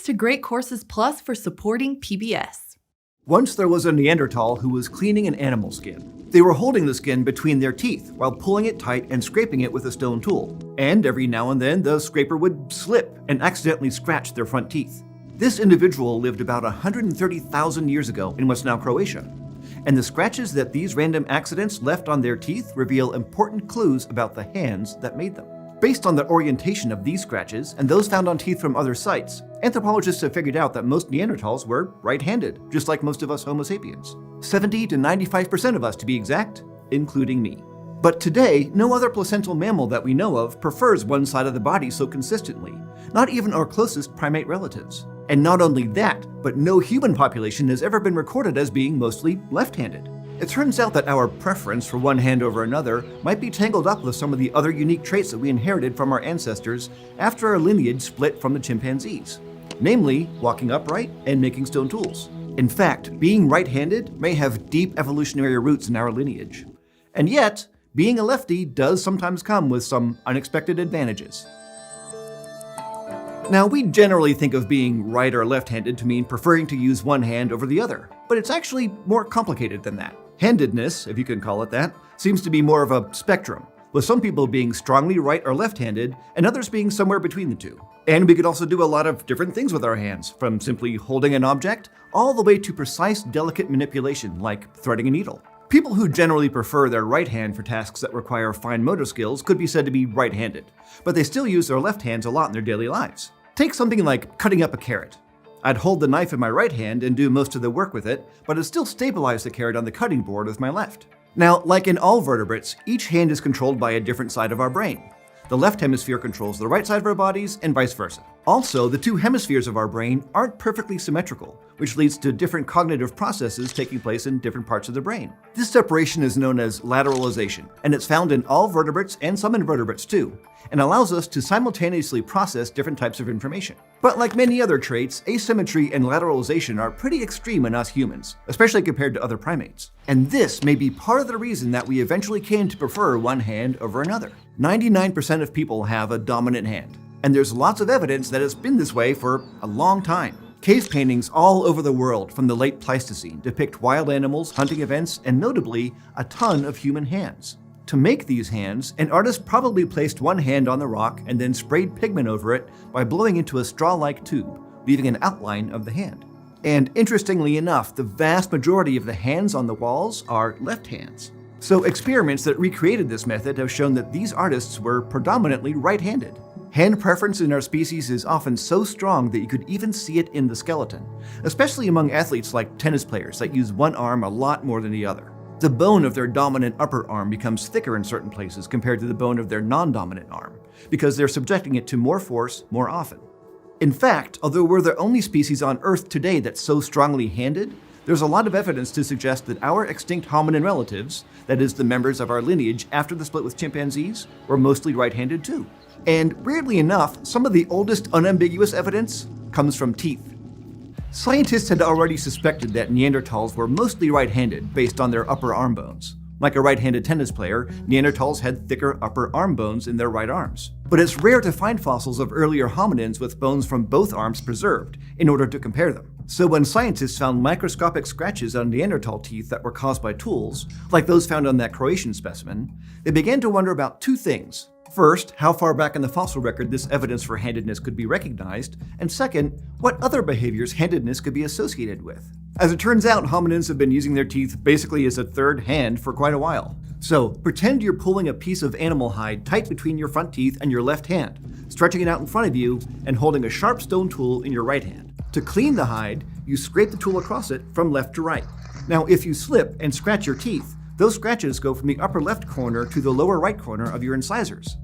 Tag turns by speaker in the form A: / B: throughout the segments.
A: to Great Courses Plus for supporting PBS.
B: Once there was a Neanderthal who was cleaning an animal skin. They were holding the skin between their teeth while pulling it tight and scraping it with a stone tool. And every now and then the scraper would slip and accidentally scratch their front teeth. This individual lived about 130,000 years ago in what's now Croatia. And the scratches that these random accidents left on their teeth reveal important clues about the hands that made them. Based on the orientation of these scratches and those found on teeth from other sites, anthropologists have figured out that most Neanderthals were right-handed, just like most of us Homo sapiens. 70 to 95% of us to be exact, including me. But today, no other placental mammal that we know of prefers one side of the body so consistently, not even our closest primate relatives. And not only that, but no human population has ever been recorded as being mostly left-handed. It turns out that our preference for one hand over another might be tangled up with some of the other unique traits that we inherited from our ancestors after our lineage split from the chimpanzees, namely walking upright and making stone tools. In fact, being right-handed may have deep evolutionary roots in our lineage. And yet, being a lefty does sometimes come with some unexpected advantages. Now, we generally think of being right or left-handed to mean preferring to use one hand over the other, but it's actually more complicated than that. Handedness, if you can call it that, seems to be more of a spectrum, with some people being strongly right or left-handed and others being somewhere between the two. And we could also do a lot of different things with our hands, from simply holding an object all the way to precise, delicate manipulation like threading a needle. People who generally prefer their right hand for tasks that require fine motor skills could be said to be right-handed, but they still use their left hands a lot in their daily lives. Take something like cutting up a carrot. I'd hold the knife in my right hand and do most of the work with it, but I'd still stabilize the carrot on the cutting board with my left. Now, like in all vertebrates, each hand is controlled by a different side of our brain. The left hemisphere controls the right side of our bodies and vice versa. Also, the two hemispheres of our brain aren't perfectly symmetrical, which leads to different cognitive processes taking place in different parts of the brain. This separation is known as lateralization, and it's found in all vertebrates and some invertebrates too, and allows us to simultaneously process different types of information. But like many other traits, asymmetry and lateralization are pretty extreme in us humans, especially compared to other primates. And this may be part of the reason that we eventually came to prefer one hand over another. 99% of people have a dominant hand, and there's lots of evidence that it's been this way for a long time. Cave paintings all over the world from the late Pleistocene depict wild animals, hunting events, and notably, a ton of human hands. To make these hands, an artist probably placed one hand on the rock and then sprayed pigment over it by blowing into a straw-like tube, leaving an outline of the hand. And interestingly enough, the vast majority of the hands on the walls are left hands. So experiments that recreated this method have shown that these artists were predominantly right-handed. Hand preference in our species is often so strong that you could even see it in the skeleton, especially among athletes like tennis players that use one arm a lot more than the other. The bone of their dominant upper arm becomes thicker in certain places compared to the bone of their non-dominant arm, because they're subjecting it to more force more often. In fact, although we're the only species on Earth today that's so strongly handed, there's a lot of evidence to suggest that our extinct hominin relatives, that is, the members of our lineage after the split with chimpanzees, were mostly right-handed too. And weirdly enough, some of the oldest unambiguous evidence comes from teeth. Scientists had already suspected that Neanderthals were mostly right-handed based on their upper arm bones. Like a right-handed tennis player, Neanderthals had thicker upper arm bones in their right arms. But it's rare to find fossils of earlier hominins with bones from both arms preserved in order to compare them. So when scientists found microscopic scratches on Neanderthal teeth that were caused by tools, like those found on that Croatian specimen, they began to wonder about two things. First, how far back in the fossil record this evidence for handedness could be recognized, and second, what other behaviors handedness could be associated with. As it turns out, hominins have been using their teeth basically as a third hand for quite a while. So, pretend you're pulling a piece of animal hide tight between your front teeth and your left hand, stretching it out in front of you, and holding a sharp stone tool in your right hand. To clean the hide, you scrape the tool across it from left to right. Now, if you slip and scratch your teeth, those scratches go from the upper left corner to the lower right corner of your incisors.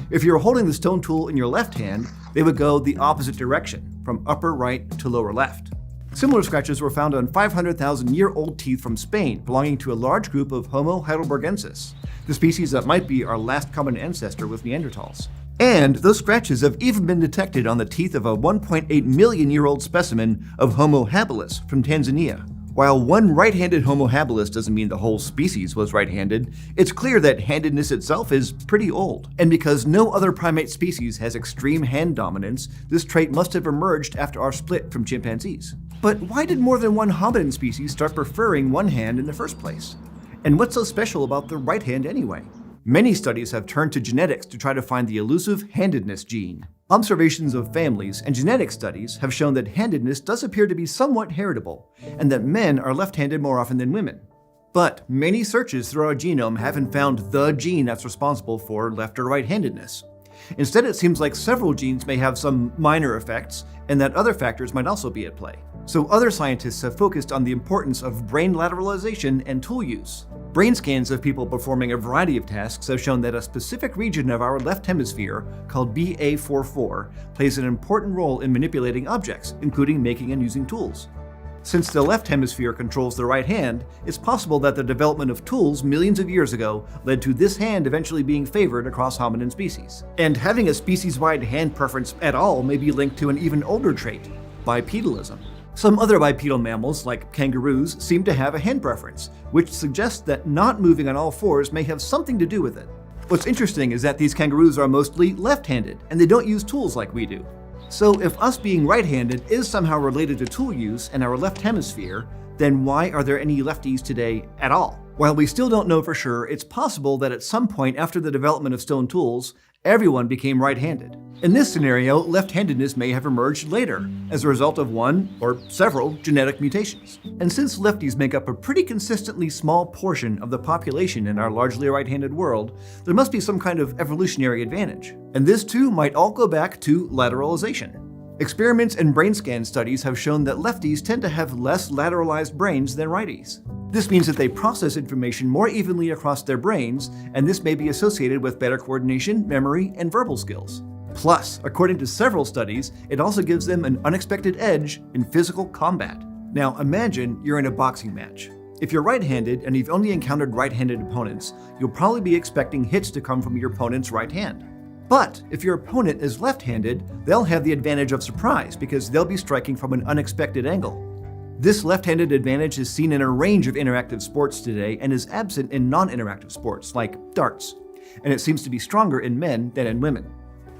B: If you're holding the stone tool in your left hand, they would go the opposite direction, from upper right to lower left. Similar scratches were found on 500,000-year-old teeth from Spain belonging to a large group of Homo heidelbergensis, the species that might be our last common ancestor with Neanderthals. And those scratches have even been detected on the teeth of a 1.8 million-year-old specimen of Homo habilis from Tanzania, While one right-handed Homo habilis doesn't mean the whole species was right-handed, it's clear that handedness itself is pretty old. And because no other primate species has extreme hand dominance, this trait must have emerged after our split from chimpanzees. But why did more than one hominin species start preferring one hand in the first place? And what's so special about the right hand anyway? Many studies have turned to genetics to try to find the elusive handedness gene. Observations of families and genetic studies have shown that handedness does appear to be somewhat heritable, and that men are left-handed more often than women. But many searches through our genome haven't found the gene that's responsible for left or right-handedness. Instead, it seems like several genes may have some minor effects, and that other factors might also be at play. So other scientists have focused on the importance of brain lateralization and tool use. Brain scans of people performing a variety of tasks have shown that a specific region of our left hemisphere, called BA44, plays an important role in manipulating objects, including making and using tools. Since the left hemisphere controls the right hand, it's possible that the development of tools millions of years ago led to this hand eventually being favored across hominin species. And having a species-wide hand preference at all may be linked to an even older trait, bipedalism. Some other bipedal mammals, like kangaroos, seem to have a hand preference, which suggests that not moving on all fours may have something to do with it. What's interesting is that these kangaroos are mostly left-handed, and they don't use tools like we do. So if us being right-handed is somehow related to tool use and our left hemisphere, then why are there any lefties today at all? While we still don't know for sure, it's possible that at some point after the development of stone tools, everyone became right-handed. In this scenario, left-handedness may have emerged later, as a result of one or several genetic mutations. And since lefties make up a pretty consistently small portion of the population in our largely right-handed world, there must be some kind of evolutionary advantage. And this too might all go back to lateralization. Experiments and brain scan studies have shown that lefties tend to have less lateralized brains than righties. This means that they process information more evenly across their brains, and this may be associated with better coordination, memory, and verbal skills. Plus, according to several studies, it also gives them an unexpected edge in physical combat. Now imagine you're in a boxing match. If you're right-handed and you've only encountered right-handed opponents, you'll probably be expecting hits to come from your opponent's right hand. But if your opponent is left-handed, they'll have the advantage of surprise because they'll be striking from an unexpected angle. This left-handed advantage is seen in a range of interactive sports today and is absent in non-interactive sports like darts, and it seems to be stronger in men than in women.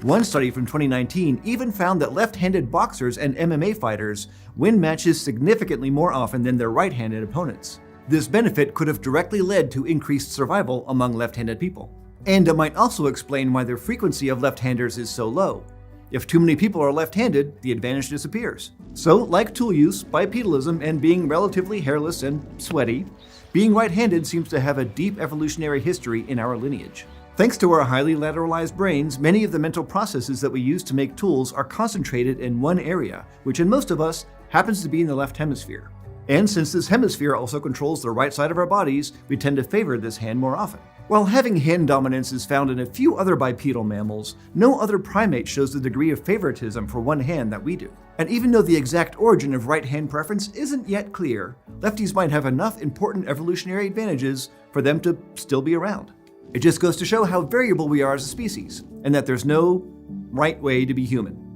B: One study from 2019 even found that left-handed boxers and MMA fighters win matches significantly more often than their right-handed opponents. This benefit could have directly led to increased survival among left-handed people. And it might also explain why the frequency of left-handers is so low. If too many people are left-handed, the advantage disappears. So, like tool use, bipedalism, and being relatively hairless and sweaty, being right-handed seems to have a deep evolutionary history in our lineage. Thanks to our highly lateralized brains, many of the mental processes that we use to make tools are concentrated in one area, which in most of us happens to be in the left hemisphere. And since this hemisphere also controls the right side of our bodies, we tend to favor this hand more often. While having hand dominance is found in a few other bipedal mammals, no other primate shows the degree of favoritism for one hand that we do. And even though the exact origin of right hand preference isn't yet clear, lefties might have enough important evolutionary advantages for them to still be around. It just goes to show how variable we are as a species, and that there's no right way to be human.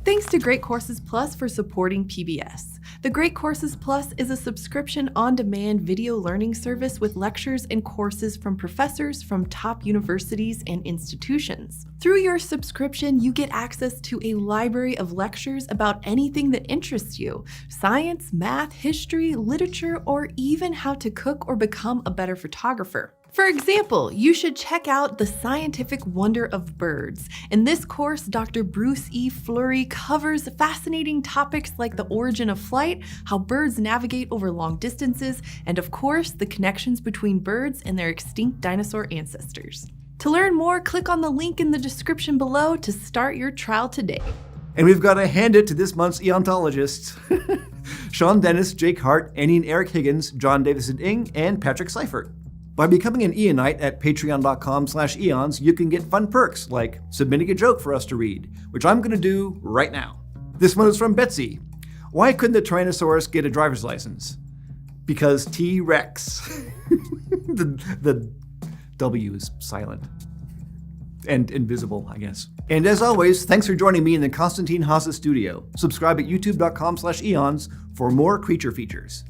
A: Thanks to Great Courses Plus for supporting PBS. The Great Courses Plus is a subscription on-demand video learning service with lectures and courses from professors from top universities and institutions. Through your subscription, you get access to a library of lectures about anything that interests you: science, math, history, literature, or even how to cook or become a better photographer. For example, you should check out The Scientific Wonder of Birds. In this course, Dr. Bruce E. Fleury covers fascinating topics like the origin of flight, how birds navigate over long distances, and of course, the connections between birds and their extinct dinosaur ancestors. To learn more, click on the link in the description below to start your trial today.
B: And we've got to hand it to this month's eontologists. Sean Dennis, Jake Hart, Annie and Eric Higgins, John Davison Ing, and Patrick Seifert. By becoming an Eonite at patreon.com/eons, you can get fun perks like submitting a joke for us to read, which I'm going to do right now. This one is from Betsy. Why couldn't the Tyrannosaurus get a driver's license? Because T-Rex. The W is silent. and invisible, I guess. And as always, thanks for joining me in the Konstantin Haase studio. Subscribe at youtube.com/eons for more creature features.